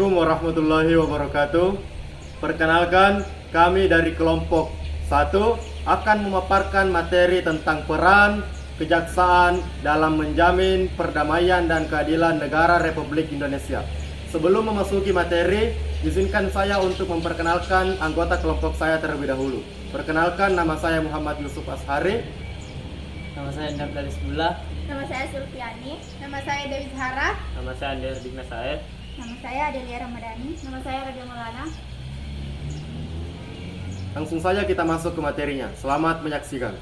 Assalamualaikum warahmatullahi wabarakatuh. Perkenalkan, kami dari kelompok 1 akan memaparkan materi tentang peran kejaksaan dalam menjamin perdamaian dan keadilan negara Republik Indonesia. Sebelum memasuki materi, izinkan saya untuk memperkenalkan anggota kelompok saya terlebih dahulu. Perkenalkan, nama saya Muhammad Yusuf Ashari. Nama saya Endar Darisbullah. Nama saya Sulfiani. Nama saya Dewi Zahra. Nama saya Andir Digna Said. Nama saya Adelia Ramadhani. Nama saya Raja Maulana. Langsung saja kita masuk ke materinya. Selamat menyaksikan.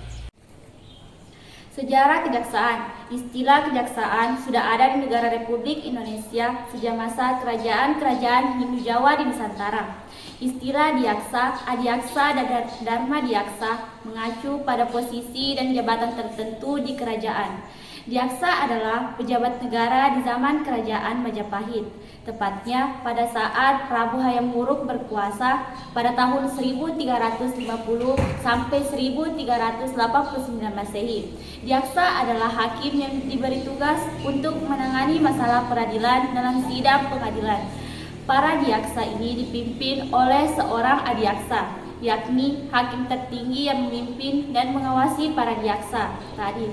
Sejarah kejaksaan. Istilah kejaksaan sudah ada di negara Republik Indonesia sejak masa kerajaan-kerajaan Hindu Jawa di Nusantara. Istilah diaksa, adiaksa, dan dharma diaksa mengacu pada posisi dan jabatan tertentu di kerajaan. Diaksa adalah pejabat negara di zaman kerajaan Majapahit, tepatnya pada saat Prabu Hayam Wuruk berkuasa pada tahun 1350 sampai 1389 Masehi. Diaksa adalah hakim yang diberi tugas untuk menangani masalah peradilan dalam sidang pengadilan. Para diaksa ini dipimpin oleh seorang adiaksa, yakni hakim tertinggi yang memimpin dan mengawasi para diaksa tadi.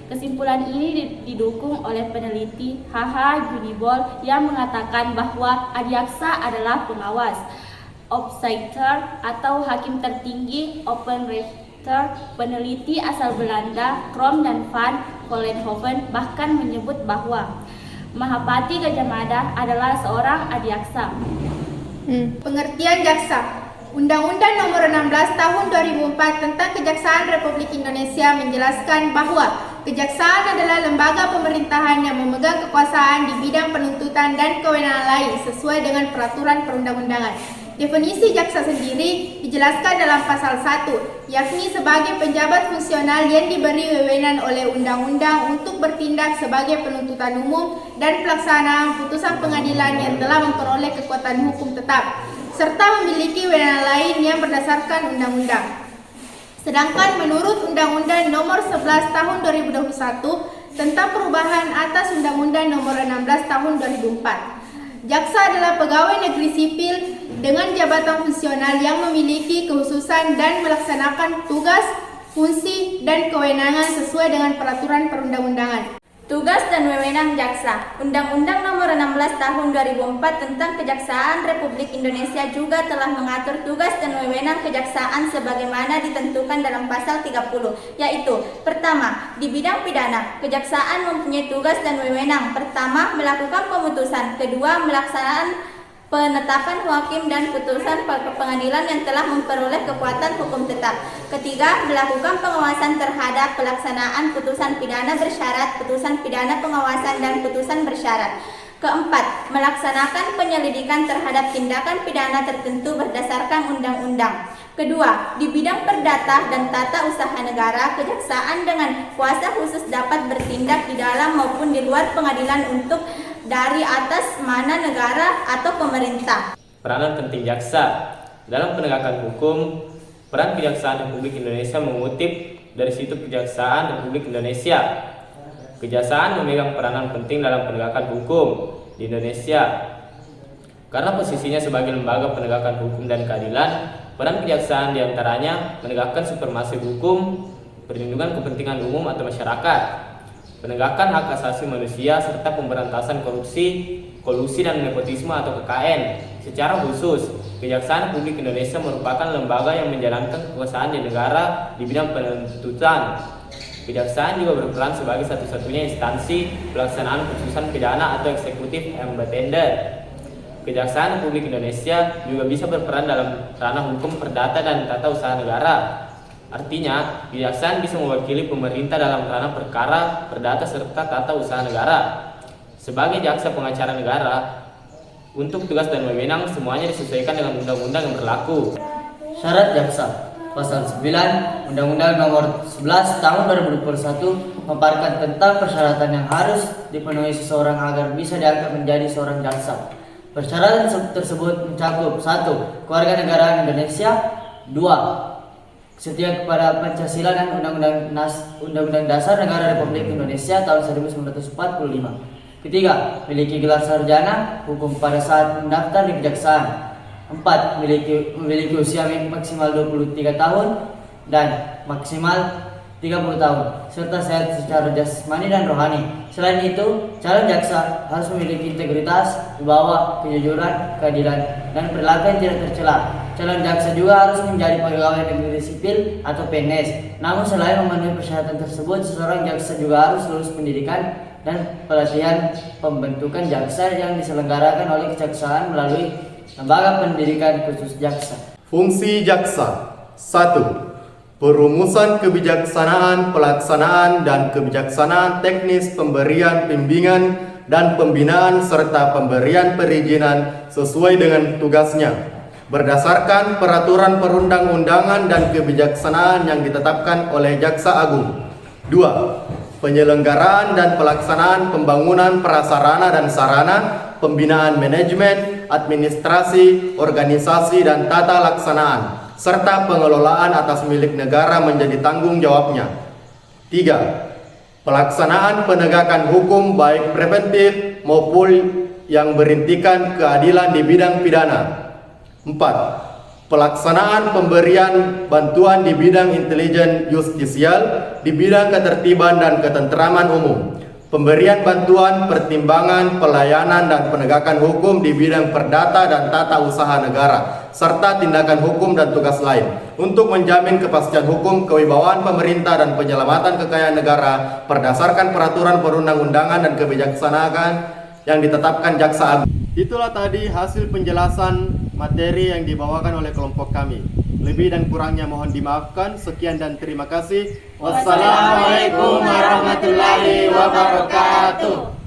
Kesimpulan ini didukung oleh peneliti H.H. Junibol yang mengatakan bahwa adiaksa adalah pengawas, opsichter atau hakim tertinggi, openrechter. Peneliti asal Belanda Krom dan Van Vollenhoven bahkan menyebut bahwa Mahapati Gajah Mada adalah seorang adiaksa. Pengertian jaksa. Undang-Undang Nomor 16 Tahun 2004 tentang Kejaksaan Republik Indonesia menjelaskan bahwa kejaksaan adalah lembaga pemerintahan yang memegang kekuasaan di bidang penuntutan dan kewenangan lain sesuai dengan peraturan perundang-undangan. Definisi jaksa sendiri dijelaskan dalam pasal 1, yakni sebagai penjabat fungsional yang diberi wewenang oleh undang-undang untuk bertindak sebagai penuntutan umum dan pelaksanaan putusan pengadilan yang telah memperoleh kekuatan hukum tetap, serta memiliki wewenang lain yang berdasarkan undang-undang. Sedangkan menurut Undang-Undang Nomor 11 Tahun 2021 tentang perubahan atas Undang-Undang Nomor 16 Tahun 2004, jaksa adalah pegawai negeri sipil dengan jabatan fungsional yang memiliki kekhususan dan melaksanakan tugas, fungsi, dan kewenangan sesuai dengan peraturan perundang-undangan. Tugas dan wewenang jaksa. Undang-Undang Nomor 16 Tahun 2004 tentang Kejaksaan Republik Indonesia juga telah mengatur tugas dan wewenang kejaksaan sebagaimana ditentukan dalam pasal 30, yaitu: pertama, di bidang pidana, kejaksaan mempunyai tugas dan wewenang: pertama, melakukan pemutusan; kedua, melaksanakan penetapan hakim dan putusan pengadilan yang telah memperoleh kekuatan hukum tetap; ketiga, melakukan pengawasan terhadap pelaksanaan putusan pidana bersyarat, putusan pidana pengawasan, dan putusan bersyarat; keempat, melaksanakan penyelidikan terhadap tindakan pidana tertentu berdasarkan undang-undang; kedua, di bidang perdata dan tata usaha negara, kejaksaan dengan kuasa khusus dapat bertindak di dalam maupun di luar pengadilan untuk dari atas mana negara atau pemerintah. Peranan penting jaksa dalam penegakan hukum. Peran Kejaksaan Republik Indonesia mengutip dari situs Kejaksaan Republik Indonesia. Kejaksaan memegang peranan penting dalam penegakan hukum di Indonesia. Karena posisinya sebagai lembaga penegakan hukum dan keadilan, peran kejaksaan diantaranya menegakkan supremasi hukum, perlindungan kepentingan umum atau masyarakat, penegakan hak asasi manusia, serta pemberantasan korupsi, kolusi, dan nepotisme atau KKN. Secara khusus, Kejaksaan Republik Indonesia merupakan lembaga yang menjalankan kekuasaan di negara di bidang penuntutan. Kejaksaan juga berperan sebagai satu-satunya instansi pelaksanaan putusan pidana atau eksekutif independen. Kejaksaan Republik Indonesia juga bisa berperan dalam ranah hukum perdata dan tata usaha negara. Artinya, kejaksaan bisa mewakili pemerintah dalam ranah perkara, perdata, serta tata usaha negara. Sebagai jaksa pengacara negara, untuk tugas dan wewenang semuanya disesuaikan dengan undang-undang yang berlaku. Syarat jaksa. Pasal 9 Undang-Undang Nomor 11 Tahun 2021 memaparkan tentang persyaratan yang harus dipenuhi seseorang agar bisa diangkat menjadi seorang jaksa. Persyaratan tersebut mencakup: 1. Kewarganegaraan Indonesia; 2. Setia kepada Pancasila dan Undang-Undang Dasar Negara Republik Indonesia tahun 1945; Ketiga, memiliki gelar sarjana hukum pada saat mendaftar di kejaksaan. 4. Memiliki usia maksimal 23 tahun dan maksimal 30 tahun, serta sehat secara jasmani dan rohani. Selain itu, calon jaksa harus memiliki integritas, wibawa, kejujuran, keadilan, dan perilaku yang tidak tercela. Calon jaksa juga harus menjadi pegawai negeri sipil atau PNS. Namun selain memenuhi persyaratan tersebut, seorang jaksa juga harus lulus pendidikan dan pelatihan pembentukan jaksa yang diselenggarakan oleh kejaksaan melalui lembaga pendidikan khusus jaksa. Fungsi jaksa 1. Perumusan kebijaksanaan, pelaksanaan, dan kebijaksanaan teknis pemberian bimbingan dan pembinaan serta pemberian perizinan sesuai dengan tugasnya berdasarkan peraturan perundang-undangan dan kebijaksanaan yang ditetapkan oleh Jaksa Agung. 2. Penyelenggaraan dan pelaksanaan pembangunan prasarana dan sarana, pembinaan manajemen, administrasi, organisasi, dan tata laksanaan, serta pengelolaan atas milik negara menjadi tanggung jawabnya. 3. Pelaksanaan penegakan hukum baik preventif maupun yang berintikan keadilan di bidang pidana. 4. Pelaksanaan pemberian bantuan di bidang intelijen justisial, di bidang ketertiban dan ketenteraman umum, pemberian bantuan, pertimbangan, pelayanan, dan penegakan hukum di bidang perdata dan tata usaha negara, serta tindakan hukum dan tugas lain untuk menjamin kepastian hukum, kewibawaan pemerintah, dan penyelamatan kekayaan negara berdasarkan peraturan perundang-undangan dan kebijaksanaan yang ditetapkan Jaksa Agung. Itulah tadi hasil penjelasan materi yang dibawakan oleh kelompok kami. Lebih dan kurangnya mohon dimaafkan. Sekian dan terima kasih. Wassalamualaikum warahmatullahi wabarakatuh.